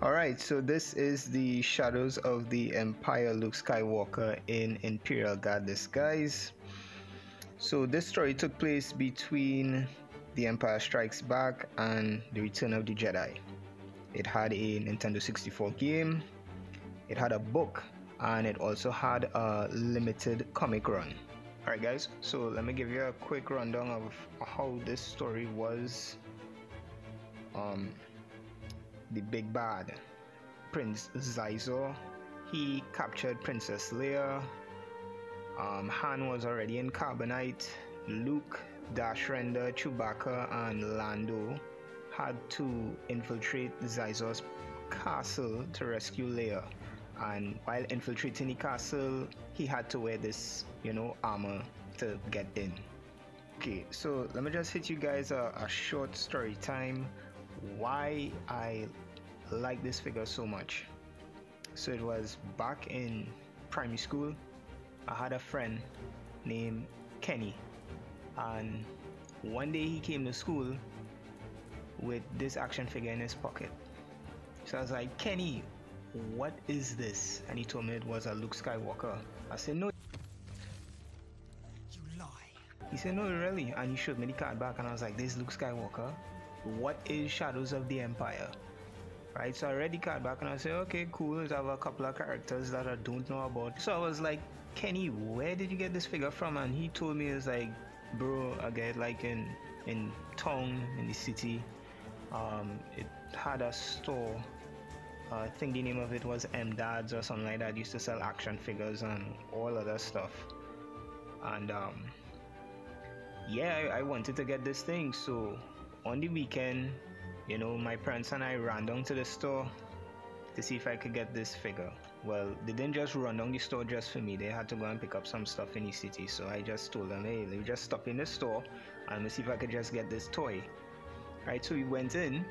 Alright, so this is the Shadows of the Empire Luke Skywalker in Imperial Guard disguise. So this story took place between The Empire Strikes Back and The Return of the Jedi. It had a Nintendo 64 game, it had a book, and it also had a limited comic run. Alright guys, so let me give you a quick rundown of how this story was. The big bad, Prince Xizor, he captured Princess Leia. Han was already in Carbonite. Luke, Dash Rendar, Chewbacca, and Lando had to infiltrate Xizor's castle to rescue Leia. And while infiltrating the castle, he had to wear this, armor to get in. Okay, so let me just hit you guys a short story time why I like this figure so much. So it was back in primary school. I had a friend named Kenny, and one day he came to school with this action figure in his pocket. So I was like, Kenny, what is this? And he told me it was a Luke Skywalker. I said, no, you lie. He said, no, really. And he showed me the card back, and I was like, this is Luke Skywalker. What is Shadows of the Empire? Right, so I read the card back and I said, okay, cool, I have a couple of characters that I don't know about. So I was like, Kenny, where did you get this figure from? And he told me, it's like, bro, I get like in town, in the city. It had a store. I think the name of it was M Dads or something like that. Used to sell action figures and all other stuff. And yeah, I wanted to get this thing. So on the weekend, my parents and I ran down to the store to see if I could get this figure. Well, they didn't just run down the store just for me. They had to go and pick up some stuff in the city. So I just told them, hey, let me just stop in the store and see if I could just get this toy. Right, so we went in,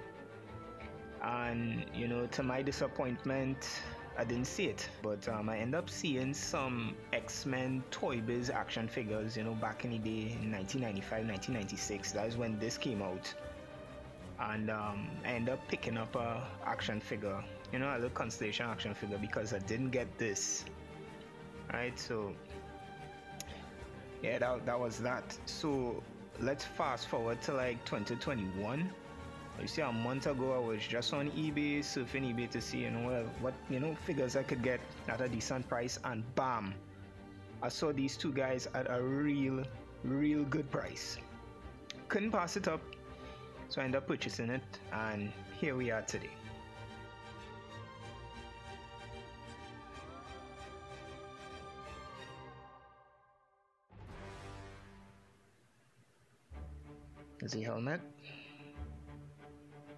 and to my disappointment, I didn't see it. But I ended up seeing some X-Men Toy Biz action figures, back in the day in 1995, 1996. That is when this came out. And I ended up picking up a action figure, a little Constellation action figure, because I didn't get this. Right, so yeah, that was that. So let's fast forward to like 2021. You see, a month ago I was just on eBay, surfing eBay to see what figures I could get at a decent price, and bam, I saw these two guys at a real good price. Couldn't pass it up. So I ended up purchasing it, and here we are today. There's the helmet,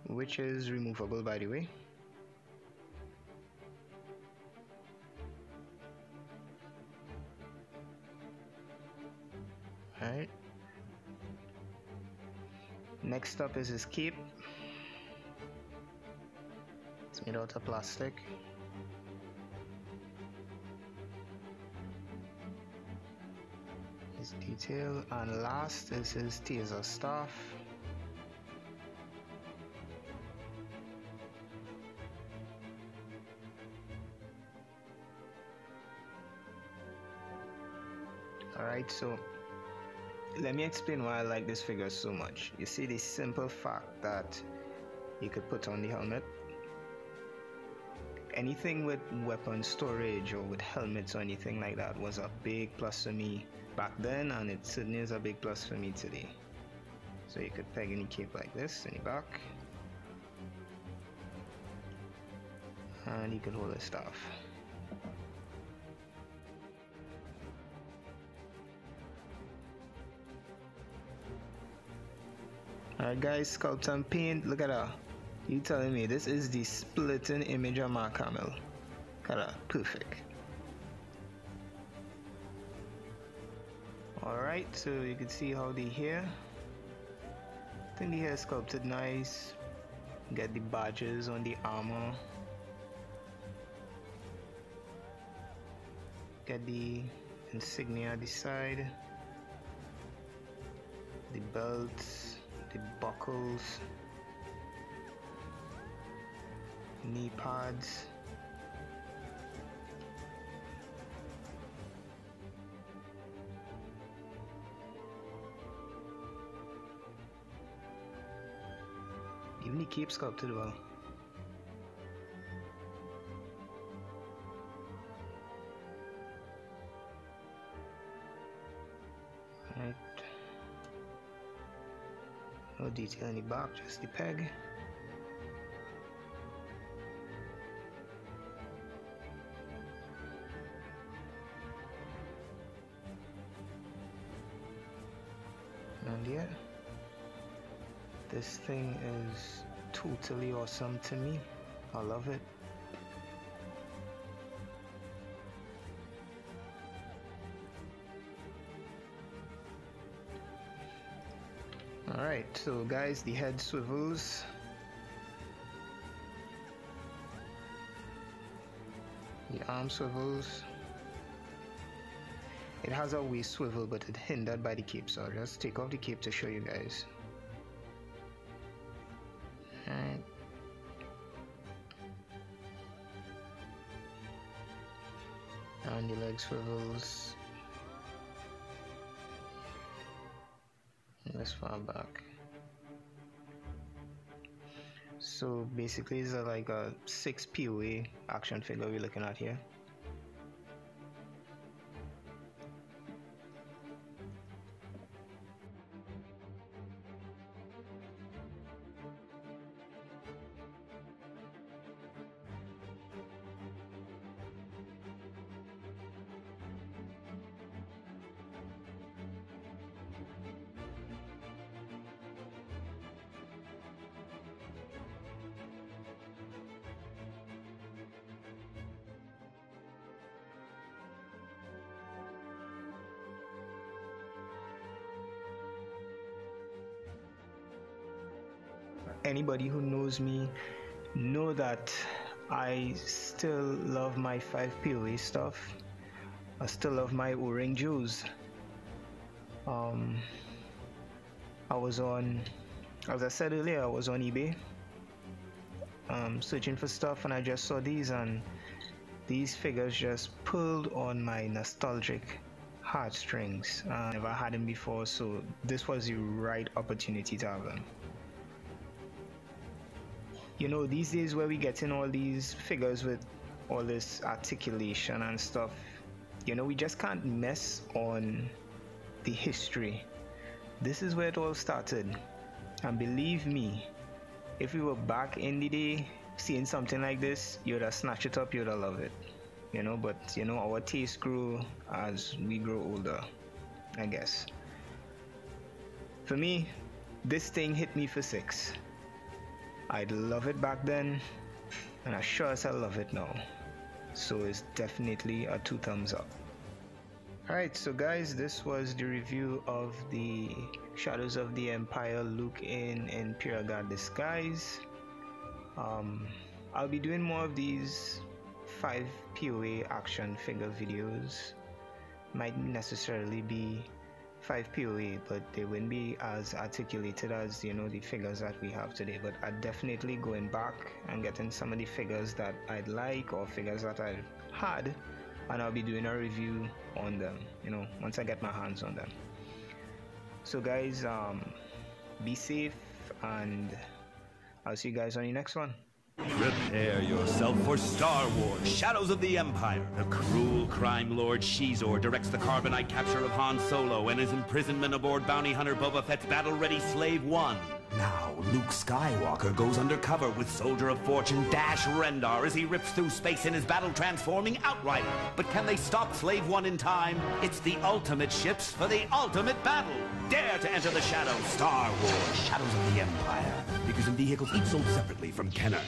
which is removable, by the way. Alright. Next up is his cape. It's made out of plastic. His detail, and last is his taser staff. Alright, so let me explain why I like this figure so much. You see, the simple fact that you could put on the helmet. Anything with weapon storage or with helmets or anything like that was a big plus for me back then, and it certainly is a big plus for me today. So you could peg any cape like this in the back, and you could hold a staff. Alright guys, sculpt and paint. Look at that. You telling me this is the splitting image of Mark Hamill? Look at that, perfect. Alright, so you can see how the hair. I think the hair is sculpted nice. Get the badges on the armor. Get the insignia at the side. The belts. The buckles, knee pads. Even the cape sculpted well. Right. No detail in the back, just the peg. And yeah, this thing is totally awesome to me. I love it. Alright, so guys, the head swivels. The arm swivels. It has a waist swivel, but it's hindered by the cape, so I'll just take off the cape to show you guys. Alright. And the leg swivels. This far back. So basically it's like a 6 POA action figure we're looking at here. Anybody who knows me know that I still love my 5 POA stuff. I still love my O-ring Joes. I was on, as I said earlier, I was on eBay searching for stuff, and I just saw these, and these figures just pulled on my nostalgic heartstrings. I never had them before, so this was the right opportunity to have them. You know, these days where we get in all these figures with all this articulation and stuff, you know, we just can't mess on the history. This is where it all started, and believe me, if we were back in the day seeing something like this, you would have snatched it up, you would have loved it, you know. But you know, our taste grew as we grow older, I guess. For me, this thing hit me for 6. I'd love it back then, and I sure as I love it now. So it's definitely a 2 thumbs up. Alright, so guys, this was the review of the Shadows of the Empire Luke in Imperial Guard disguise. I'll be doing more of these 5 POA action figure videos. Might necessarily be 5 POA, but they wouldn't be as articulated as, you know, the figures that we have today. But I'm definitely going back and getting some of the figures that I'd like, or figures that I had, and I'll be doing a review on them, you know, once I get my hands on them. So guys, be safe, and I'll see you guys on the next one. Prepare yourself for Star Wars: Shadows of the Empire. The cruel crime lord Shizor directs the carbonite capture of Han Solo and his imprisonment aboard bounty hunter Boba Fett's battle-ready Slave One. Now, Luke Skywalker goes undercover with Soldier of Fortune Dash Rendar as he rips through space in his battle-transforming Outrider. But can they stop Slave One in time? It's the ultimate ships for the ultimate battle. Dare to enter the shadows. Star Wars: Shadows of the Empire. Figures and vehicles each sold separately from Kenner.